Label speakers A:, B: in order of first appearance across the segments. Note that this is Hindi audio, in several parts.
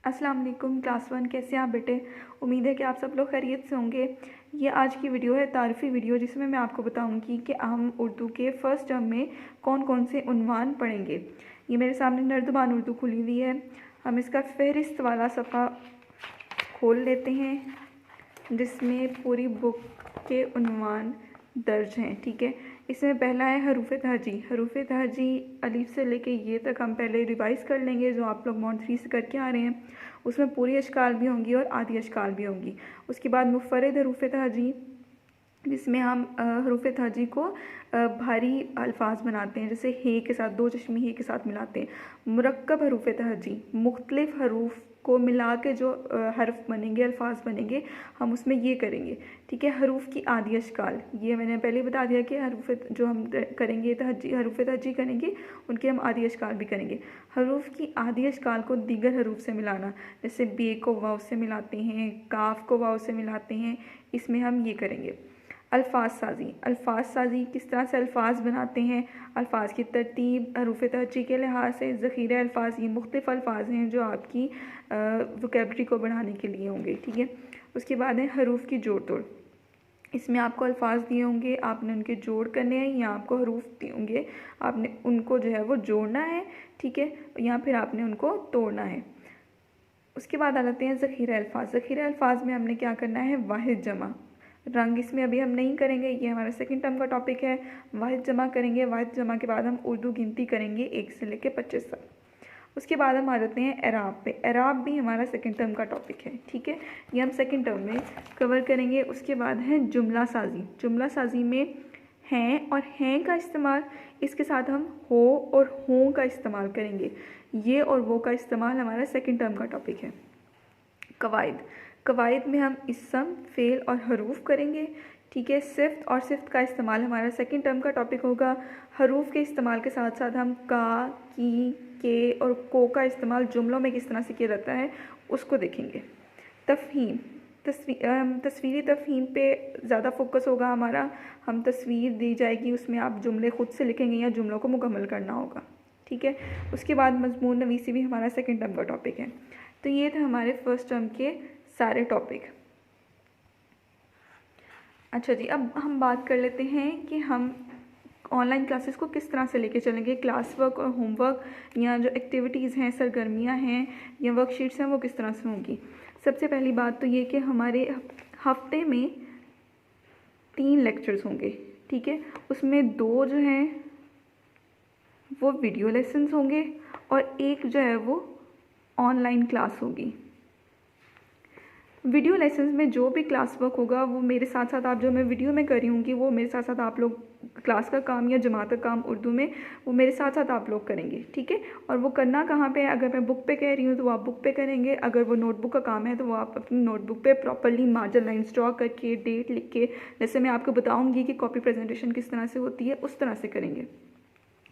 A: अस्सलाम वालेकुम क्लास 1 कैसे हैं आप बेटे। उम्मीद है कि आप सब लोग खैरियत से होंगे। ये आज की वीडियो है तारीफ़ी वीडियो, जिसमें मैं आपको बताऊंगी कि हम उर्दू के फ़र्स्ट टर्म में कौन कौन से उन्वान पढ़ेंगे। ये मेरे सामने नर्दबान उर्दू खुली हुई है। हम इसका फ़हरिस्त वाला सफ़ा खोल लेते हैं जिसमें पूरी बुक के उन्वान दर्ज हैं। ठीक है, इसमें पहला है हरूफ तहजी। हरूफ तहजी अलिफ से लेके ये तक हम पहले रिवाइज़ कर लेंगे, जो आप लोग मॉड 3 से करके आ रहे हैं। उसमें पूरी अशकाल भी होंगी और आधी अशकाल भी होंगी। उसके बाद मुफ़रद हरूफ तहजी, जिसमें हम हरूफ तहजी को भारी अल्फाज बनाते हैं, जैसे हे के साथ दो चश्मी हे के साथ मिलाते हैं। मुरक्कब हरूफ तहजी, मुख्तलिफ हरूफ को मिला के जो हर्फ बनेंगे, अल्फाज बनेंगे, हम उसमें ये करेंगे। ठीक है, हरूफ की आधी अशकाल, ये मैंने पहले बता दिया कि हरूफ जो हम करेंगे तहजी, हरूफ तहजी करेंगे, उनके हम आधी अशकाल भी करेंगे। हरूफ की आधी अशकाल को दीगर हरूफ से मिलाना, जैसे बे को वाव से मिलाते हैं, काफ को वाव से मिलाते हैं, इसमें हम ये करेंगे। अल्फाज साजी, अल्फाज साजी किस तरह से अल्फाज बनाते हैं, अल्फाज की तरतीब हरूफ तहजी के लिहाज से, ज़ख़ीरे अल्फाज, ये मुख्तलिफ़ अल्फाज हैं जो आपकी वोकैबलरी को बढ़ाने के लिए होंगे। ठीक है, उसके बाद है हरूफ की जोड़ तोड़। इसमें आपको अल्फाज दिए होंगे, आपने उनके जोड़ करने हैं, या आपको हरूफ दिए होंगे, आपने उनको जो है वो जोड़ना है। ठीक है, या फिर आपने उनको तोड़ना है। उसके बाद आ जाते हैं ज़ख़ीरे अल्फाज। ज़ख़ीरे अल्फाज में हमने क्या करना है, वाहिद जमा। रंग इसमें अभी हम नहीं करेंगे, ये हमारा सेकंड टर्म का टॉपिक है। वाहिद जमा करेंगे, वाहिद जमा के बाद हम उर्दू गिनती करेंगे 1 से लेकर 25 तक। उसके बाद हम आ जाते हैं एराब पे। एराब भी हमारा सेकंड टर्म का टॉपिक है। ठीक है, ये हम सेकंड टर्म में कवर करेंगे। उसके बाद है जुमला साजी। जुमला साजी में हैं और हैं का इस्तेमाल, इसके साथ हम हो और हों का इस्तेमाल करेंगे। ये और वो का इस्तेमाल हमारा सेकंड टर्म का टॉपिक है। कवायद, कवायद में हम इस्म, फ़ेल और हरूफ करेंगे। ठीक है, सिफ्त और सिफ्त का इस्तेमाल हमारा सेकंड टर्म का टॉपिक होगा। हरूफ के इस्तेमाल के साथ साथ हम का, की, के और को का इस्तेमाल जुमलों में किस तरह से किया जाता है उसको देखेंगे। तफ़हीम, तस्वीरी तफ़हीम पे ज़्यादा फोकस होगा हमारा। हम तस्वीर दी जाएगी, उसमें आप जुमले ख़ुद से लिखेंगे या जुमलों को मुकम्मल करना होगा। ठीक है, उसके बाद मज़मून नवीसी भी हमारा सेकंड टर्म का टॉपिक है। तो ये थे हमारे फर्स्ट टर्म के सारे टॉपिक। अच्छा जी, अब हम बात कर लेते हैं कि हम ऑनलाइन क्लासेस को किस तरह से लेके चलेंगे। क्लास वर्क और होमवर्क या जो एक्टिविटीज़ हैं, सरगर्मियाँ हैं या वर्कशीट्स हैं, वो किस तरह से होंगी। सबसे पहली बात तो ये कि हमारे हफ्ते में 3 लेक्चर्स होंगे। ठीक है, उसमें 2 जो हैं वो वीडियो लेसन्स होंगे और एक जो है वो ऑनलाइन क्लास होगी। वीडियो लेसन्स में जो भी क्लास वर्क होगा वो मेरे साथ साथ, आप जो मैं वीडियो में कर रही हूँगी वो मेरे साथ साथ आप लोग क्लास का काम या जमात का काम उर्दू में वो मेरे साथ साथ आप लोग करेंगे। ठीक है, और वो करना कहाँ पे है, अगर मैं बुक पे कह रही हूँ तो वो आप बुक पे करेंगे, अगर वो नोटबुक का काम है तो वो आप अपनी नोटबुक पे प्रॉपरली मार्जिन लाइन्स ड्रॉ करके, डेट लिख के, जैसे मैं आपको बताऊँगी कि कॉपी प्रेजेंटेशन किस तरह से होती है, उस तरह से करेंगे।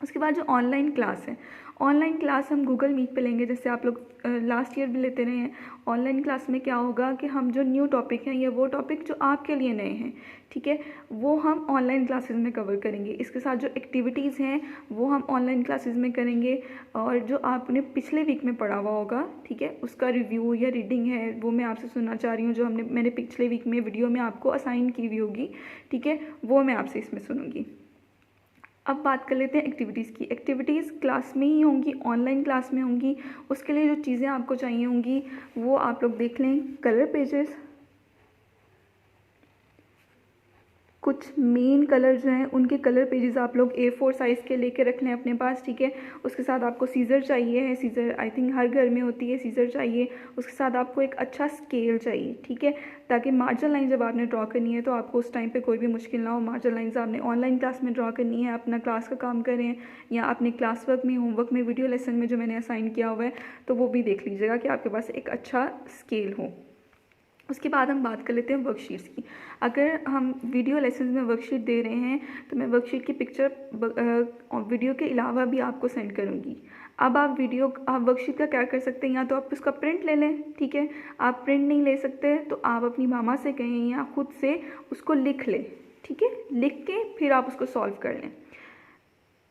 A: उसके बाद जो ऑनलाइन क्लास है, ऑनलाइन क्लास हम गूगल मीट पे लेंगे, जैसे आप लोग लास्ट ईयर भी लेते रहे हैं। ऑनलाइन क्लास में क्या होगा कि हम जो न्यू टॉपिक हैं या वो टॉपिक जो आपके लिए नए हैं, ठीक है, वो हम ऑनलाइन क्लासेस में कवर करेंगे। इसके साथ जो एक्टिविटीज़ हैं वो हम ऑनलाइन क्लासेस में करेंगे, और जो आपने पिछले वीक में पढ़ा हुआ होगा, ठीक है, उसका रिव्यू या रीडिंग है वो मैं आपसे सुनना चाह रही हूँ, जो मैंने पिछले वीक में वीडियो में आपको असाइन की हुई होगी। ठीक है, वो मैं आपसे इसमें सुनूँगी। अब बात कर लेते हैं एक्टिविटीज़ की। एक्टिविटीज़ क्लास में ही होंगी, ऑनलाइन क्लास में होंगी। उसके लिए जो चीज़ें आपको चाहिए होंगी वो आप लोग देख लें। कलर पेजेस, कुछ मेन कलर जो हैं उनके कलर पेजेस आप लोग A4 साइज़ के लेके रख लें अपने पास। ठीक है, उसके साथ आपको सीज़र चाहिए है, सीज़र आई थिंक हर घर में होती है, सीज़र चाहिए। उसके साथ आपको एक अच्छा स्केल चाहिए। ठीक है, ताकि मार्जिन लाइन जब आपने ड्रॉ करनी है तो आपको उस टाइम पे कोई भी मुश्किल ना हो। मार्जिन लाइन्स आपने ऑनलाइन क्लास में ड्रॉ करनी है, अपना क्लास का काम करें या अपने क्लास वर्क में, होमवर्क में, वीडियो लेसन में जो मैंने असाइन किया हुआ है तो वो भी देख लीजिएगा कि आपके पास एक अच्छा स्केल हो। उसके बाद हम बात कर लेते हैं वर्कशीट्स की। अगर हम वीडियो लेसन में वर्कशीट दे रहे हैं तो मैं वर्कशीट की पिक्चर वीडियो के अलावा भी आपको सेंड करूँगी। अब आप वर्कशीट का क्या कर सकते हैं, या तो आप उसका प्रिंट ले लें। ठीक है, आप प्रिंट नहीं ले सकते तो आप अपनी मामा से कहें या खुद से उसको लिख लें। ठीक है, लिख के फिर आप उसको सॉल्व कर लें।